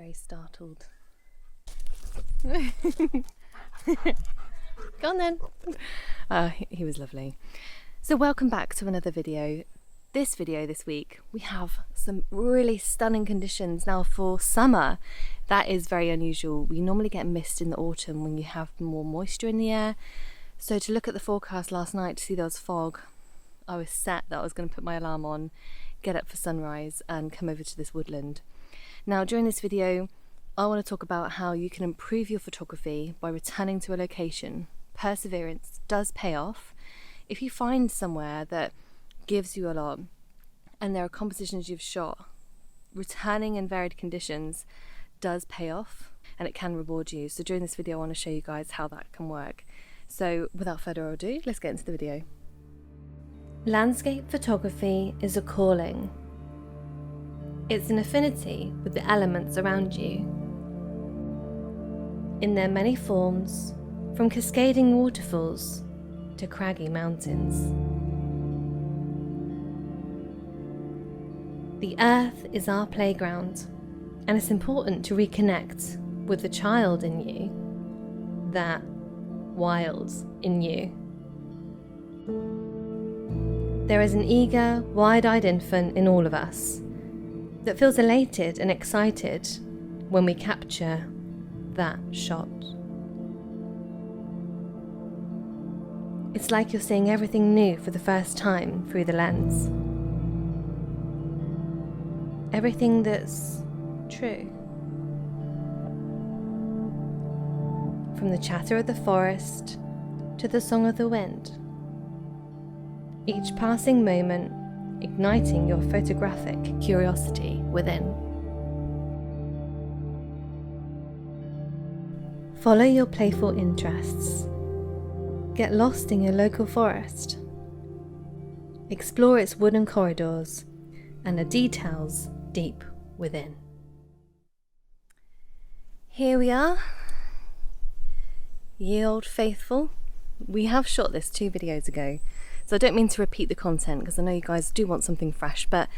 very startled. Go on then. He was lovely. So welcome back to another video. This video this week, we have some really stunning conditions now for summer. That is very unusual. We normally get mist in the autumn when you have more moisture in the air. So to look at the forecast last night to see there was fog, I was set that I was going to put my alarm on, get up for sunrise and come over to this woodland. Now during this video, I want to talk about how you can improve your photography by returning to a location. Perseverance does pay off. If you find somewhere that gives you a lot and there are compositions you've shot, returning in varied conditions does pay off and it can reward you. So during this video I want to show you guys how that can work. So without further ado, let's get into the video. Landscape photography is a calling. It's an affinity with the elements around you. In their many forms, from cascading waterfalls to craggy mountains. The earth is our playground, and it's important to reconnect with the child in you, that wild in you. There is an eager, wide-eyed infant in all of us that feels elated and excited when we capture that shot. It's like you're seeing everything new for the first time through the lens. Everything that's true. From the chatter of the forest to the song of the wind. Each passing moment igniting your photographic curiosity within. Follow your playful interests. Get lost in your local forest. Explore its wooden corridors and the details deep within. Here we are. Ye old faithful. We have shot this 2 videos ago, so I don't mean to repeat the content because I know you guys do want something fresh, but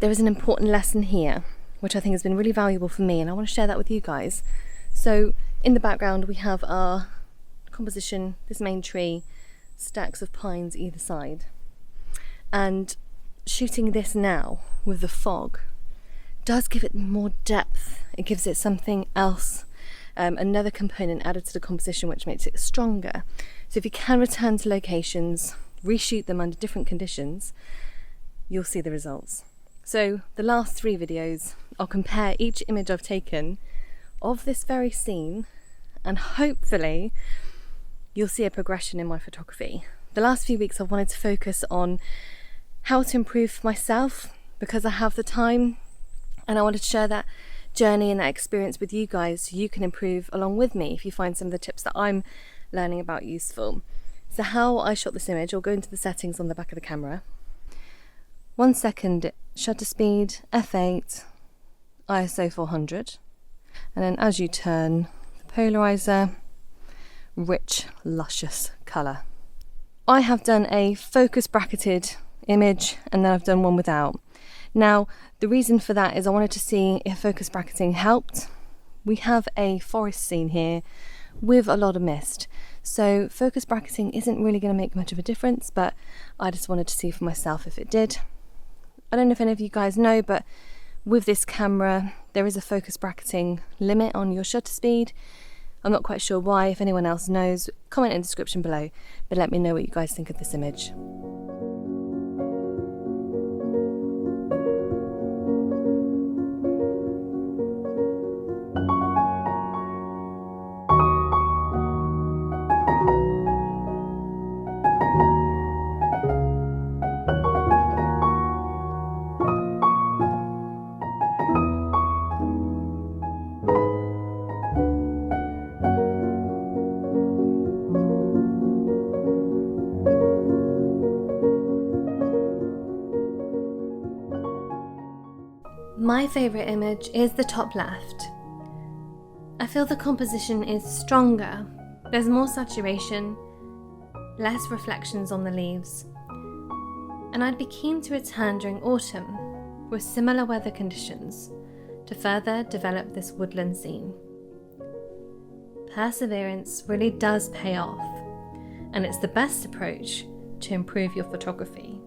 there is an important lesson here which I think has been really valuable for me and I want to share that with you guys. So in the background we have our composition, this main tree, stacks of pines either side, and shooting this now with the fog does give it more depth. It gives it something else, another component added to the composition which makes it stronger. So if you can return to locations, reshoot them under different conditions, you'll see the results. So the last 3 videos, I'll compare each image I've taken of this very scene and hopefully you'll see a progression in my photography. The last few weeks I've wanted to focus on how to improve myself because I have the time and I wanted to share that journey and that experience with you guys so you can improve along with me if you find some of the tips that I'm learning about useful. So how I shot this image, I'll go into the settings on the back of the camera. 1 second shutter speed, f8, ISO 400, and then as you turn the polarizer, rich, luscious colour. I have done a focus bracketed image and then I've done one without. Now the reason for that is I wanted to see if focus bracketing helped. We have a forest scene here with a lot of mist, so focus bracketing isn't really going to make much of a difference, but I just wanted to see for myself if it did. I don't know if any of you guys know, but with this camera there is a focus bracketing limit on your shutter speed. I'm not quite sure why. If anyone else knows, comment in the description below, but let me know what you guys think of this image. My favourite image is the top left. I feel the composition is stronger, there's more saturation, less reflections on the leaves, and I'd be keen to return during autumn with similar weather conditions to further develop this woodland scene. Perseverance really does pay off, and it's the best approach to improve your photography.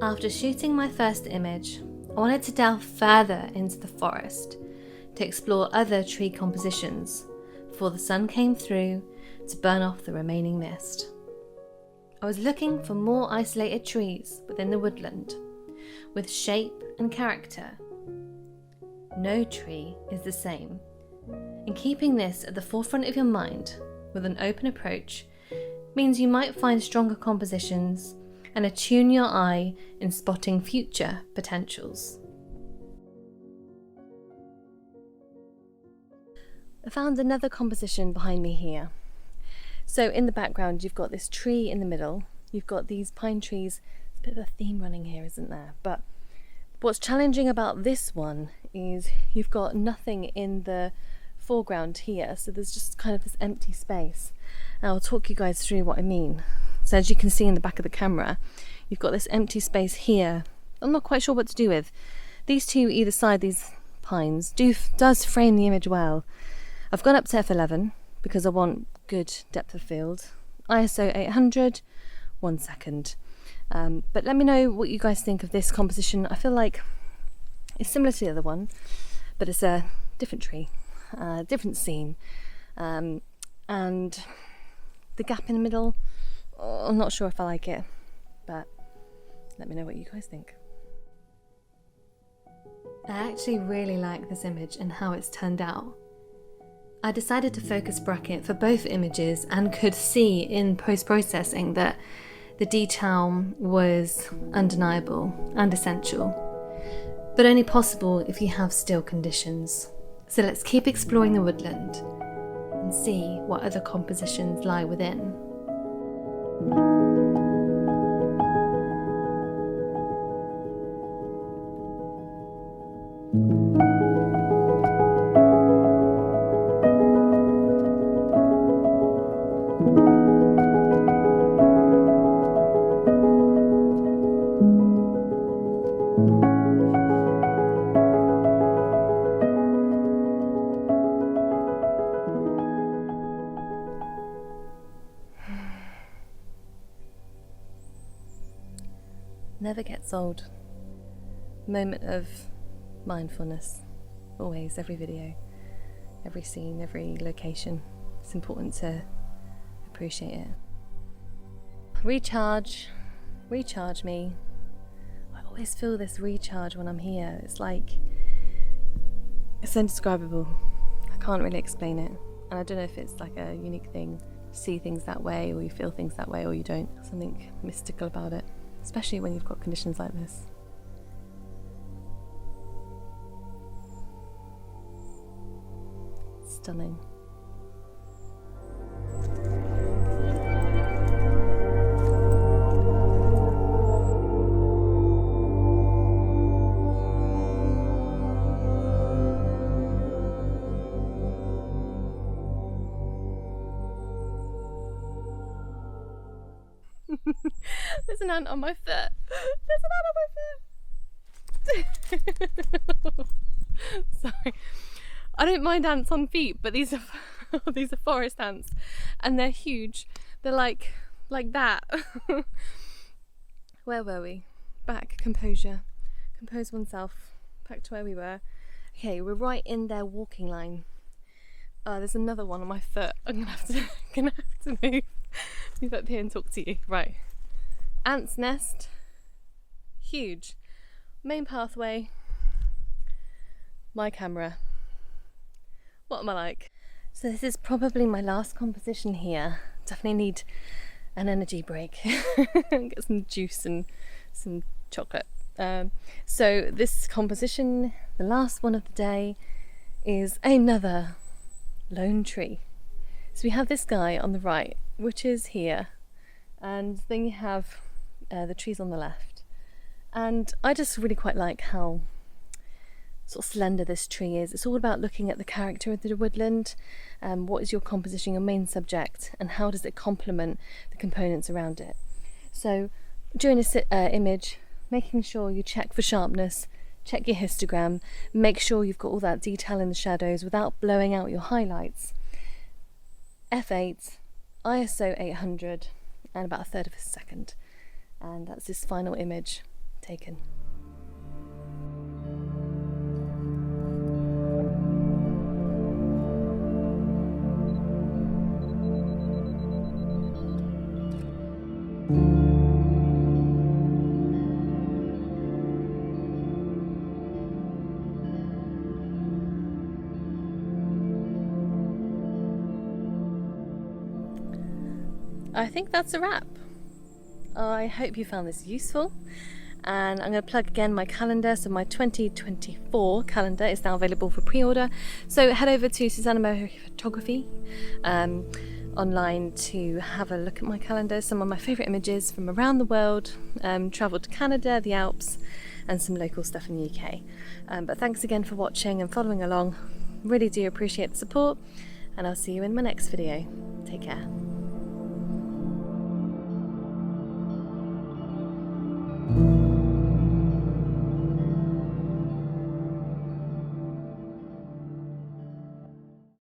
After shooting my first image, I wanted to delve further into the forest to explore other tree compositions before the sun came through to burn off the remaining mist. I was looking for more isolated trees within the woodland, with shape and character. No tree is the same, and keeping this at the forefront of your mind with an open approach means you might find stronger compositions and attune your eye in spotting future potentials. I found another composition behind me here. So in the background you've got this tree in the middle, you've got these pine trees. There's a bit of a theme running here, isn't there? But what's challenging about this one is you've got nothing in the foreground here, so there's just kind of this empty space. And I'll talk you guys through what I mean. So as you can see in the back of the camera, you've got this empty space here. I'm not quite sure what to do with. These two either side, these pines, does frame the image well. I've gone up to f11 because I want good depth of field. ISO 800, 1 second. But let me know what you guys think of this composition. I feel like it's similar to the other one, but it's a different tree, different scene. And the gap in the middle, I'm not sure if I like it, but let me know what you guys think. I actually really like this image and how it's turned out. I decided to focus bracket for both images and could see in post-processing that the detail was undeniable and essential, but only possible if you have still conditions. So let's keep exploring the woodland and see what other compositions lie within. Never gets old. Moment of mindfulness. Always, every video, every scene, every location. It's important to appreciate it. Recharge me. I always feel this recharge when I'm here. It's like, it's indescribable. I can't really explain it. And I don't know if it's like a unique thing. You see things that way, or you feel things that way, or you don't. Something mystical about it. Especially when you've got conditions like this. Stunning. There's an ant on my foot. There's an ant on my foot. Sorry. I don't mind ants on feet, but these are these are forest ants, and they're huge. They're like that. Where were we? Back, composure. Compose oneself. Back to where we were. Okay, we're right in their walking line. There's another one on my foot. I'm gonna have to move up here and talk to you. Right. Ant's nest. Huge. Main pathway. My camera. What am I like? So this is probably my last composition here. Definitely need an energy break. Get some juice and some chocolate. So this composition, the last one of the day, is another lone tree. So we have this guy on the right, which is here, and then you have the trees on the left. And I just really quite like how sort of slender this tree is. It's all about looking at the character of the woodland, what is your composition, your main subject, and how does it complement the components around it. So during this image, making sure you check for sharpness, check your histogram, make sure you've got all that detail in the shadows without blowing out your highlights. F8, ISO 800, and about 1/3 of a second. And that's this final image taken. I think that's a wrap. I hope you found this useful, and I'm going to plug again my calendar. So my 2024 calendar is now available for pre-order, so head over to Susanna Moher Photography online to have a look at my calendar, some of my favourite images from around the world, travelled to Canada, the Alps, and some local stuff in the UK. But thanks again for watching and following along. Really do appreciate the support, and I'll see you in my next video. Take care.